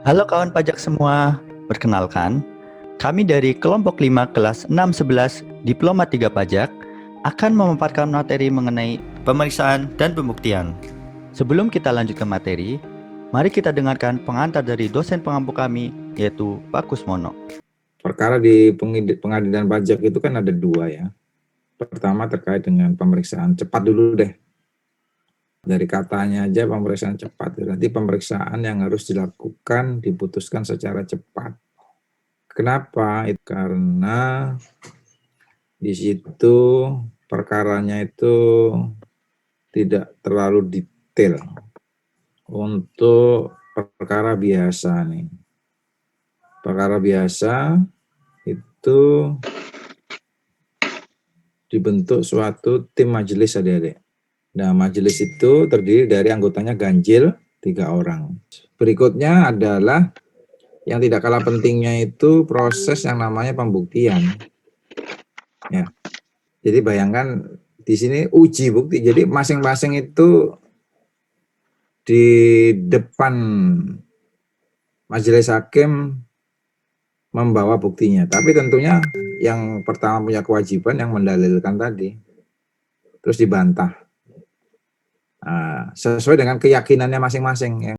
Halo kawan pajak semua, perkenalkan, kami dari kelompok 5 kelas 611 Diploma 3 Pajak akan memaparkan materi mengenai pemeriksaan dan pembuktian. Sebelum kita lanjut ke materi, mari kita dengarkan pengantar dari dosen pengampu kami, yaitu Pak Kusmono. Perkara di pengadilan pajak itu kan ada dua ya. Pertama terkait dengan pemeriksaan cepat dulu deh. Dari katanya aja pemeriksaan cepat. Nanti pemeriksaan yang harus dilakukan diputuskan secara cepat. Kenapa? Itu karena di situ perkaranya itu tidak terlalu detail untuk perkara biasa nih. Perkara biasa itu dibentuk suatu tim majelis adik-adik. Nah, majelis itu terdiri dari anggotanya ganjil 3 orang. Berikutnya adalah yang tidak kalah pentingnya itu proses yang namanya pembuktian. Ya. Jadi bayangkan di sini uji bukti. Jadi masing-masing itu di depan majelis hakim membawa buktinya. Tapi tentunya yang pertama punya kewajiban yang mendalilkan tadi. Terus dibantah. Nah, sesuai dengan keyakinannya masing-masing.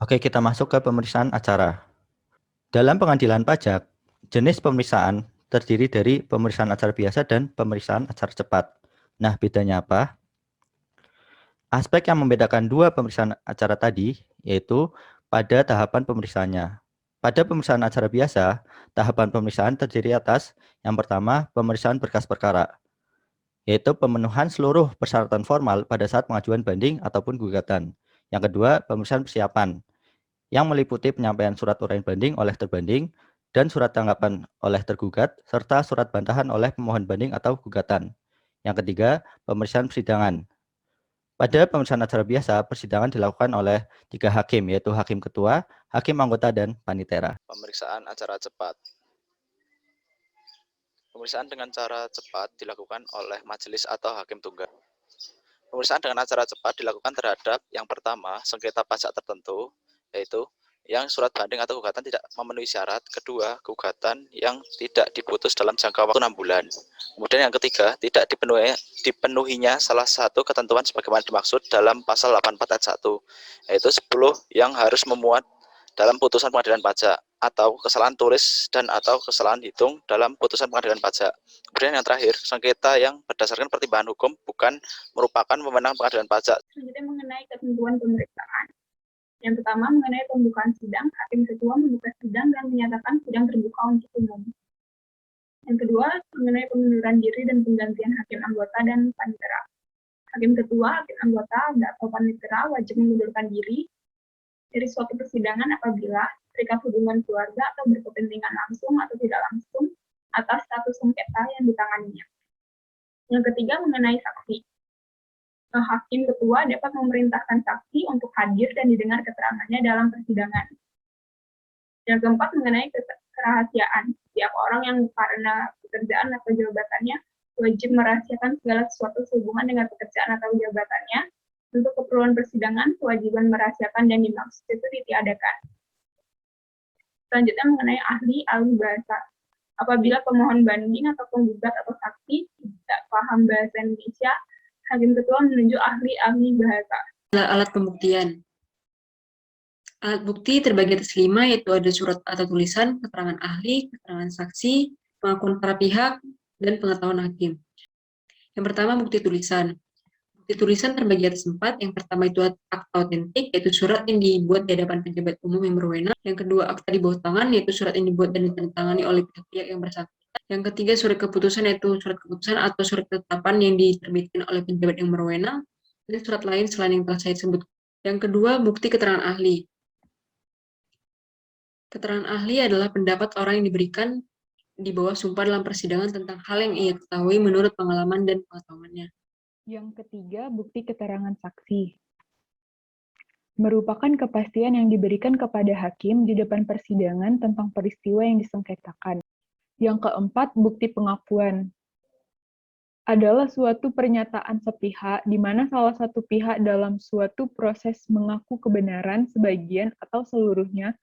Oke, kita masuk ke pemeriksaan acara. Dalam pengadilan pajak, jenis pemeriksaan terdiri dari pemeriksaan acara biasa dan pemeriksaan acara cepat. Nah, bedanya apa? Aspek yang membedakan dua pemeriksaan acara tadi, yaitu pada tahapan pemeriksaannya. Pada pemeriksaan acara biasa, tahapan pemeriksaan terdiri atas yang pertama, pemeriksaan berkas perkara, yaitu pemenuhan seluruh persyaratan formal pada saat pengajuan banding ataupun gugatan. Yang kedua, pemeriksaan persiapan, yang meliputi penyampaian surat uraian banding oleh terbanding dan surat tanggapan oleh tergugat, serta surat bantahan oleh pemohon banding atau gugatan. Yang ketiga, pemeriksaan persidangan. Pada pemeriksaan acara biasa, persidangan dilakukan oleh 3 hakim, yaitu hakim ketua, hakim anggota, dan panitera. Pemeriksaan acara cepat. Pemeriksaan dengan cara cepat dilakukan oleh majelis atau hakim tunggal. Pemeriksaan dengan acara cepat dilakukan terhadap yang pertama, sengketa pajak tertentu, yaitu yang surat banding atau gugatan tidak memenuhi syarat. Kedua, gugatan yang tidak diputus dalam jangka waktu 6 bulan. Kemudian yang ketiga, tidak dipenuhinya salah satu ketentuan sebagaimana dimaksud dalam pasal 84 ayat 1, yaitu 10 yang harus memuat dalam putusan pengadilan pajak, atau kesalahan tulis dan atau kesalahan hitung dalam putusan pengadilan pajak. Kemudian yang terakhir, sengketa yang berdasarkan pertimbangan hukum bukan merupakan wewenang pengadilan pajak. Selanjutnya mengenai ketentuan pemeriksaan. Yang pertama mengenai pembukaan sidang, hakim ketua membuka sidang dan menyatakan sidang terbuka untuk umum. Yang kedua mengenai pengunduran diri dan penggantian hakim anggota dan panitera. Hakim ketua, hakim anggota, atau panitera wajib mengundurkan diri dari suatu persidangan apabila terikat hubungan keluarga atau berkepentingan langsung atau tidak langsung atas status sengketa yang ditanganinya. Yang ketiga mengenai saksi. Hakim ketua dapat memerintahkan saksi untuk hadir dan didengar keterangannya dalam persidangan. Yang keempat mengenai kerahasiaan. Setiap orang yang karena pekerjaan atau jabatannya wajib merahasiakan segala sesuatu sehubungan dengan pekerjaan atau jabatannya. Untuk keperluan persidangan, kewajiban merahasiakan dan dimaksud itu ditiadakan. Selanjutnya mengenai ahli bahasa. Apabila pemohon banding atau penggugat atau saksi tidak paham bahasa Indonesia, hakim ketua menunjuk ahli bahasa. Alat pembuktian. Alat bukti terbagi atas 5, yaitu ada surat atau tulisan, keterangan ahli, keterangan saksi, pengakuan para pihak, dan pengetahuan hakim. Yang pertama, bukti tulisan. Bukti tulisan terbagi atas 4. Yang pertama itu akta otentik, yaitu surat yang dibuat di hadapan pejabat umum yang berwenang. Yang kedua, akta di bawah tangan, yaitu surat yang dibuat dan ditandatangani oleh pihak yang bersangkutan. Yang ketiga, surat keputusan, yaitu surat keputusan atau surat ketetapan yang diterbitkan oleh pejabat yang berwenang, dan surat lain selain yang telah saya sebut. Yang kedua, bukti keterangan ahli. Keterangan ahli adalah pendapat orang yang diberikan di bawah sumpah dalam persidangan tentang hal yang ia ketahui menurut pengalaman dan pengetahuannya. Yang ketiga, bukti keterangan saksi. Merupakan kepastian yang diberikan kepada hakim di depan persidangan tentang peristiwa yang disengketakan. Yang keempat, bukti pengakuan. Adalah suatu pernyataan sepihak di mana salah satu pihak dalam suatu proses mengaku kebenaran sebagian atau seluruhnya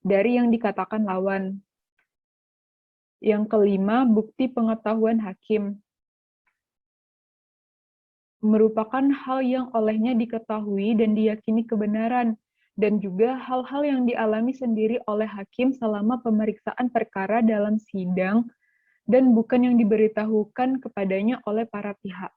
dari yang dikatakan lawan. Yang kelima, bukti pengetahuan hakim. Merupakan hal yang olehnya diketahui dan diyakini kebenaran, dan juga hal-hal yang dialami sendiri oleh hakim selama pemeriksaan perkara dalam sidang, dan bukan yang diberitahukan kepadanya oleh para pihak.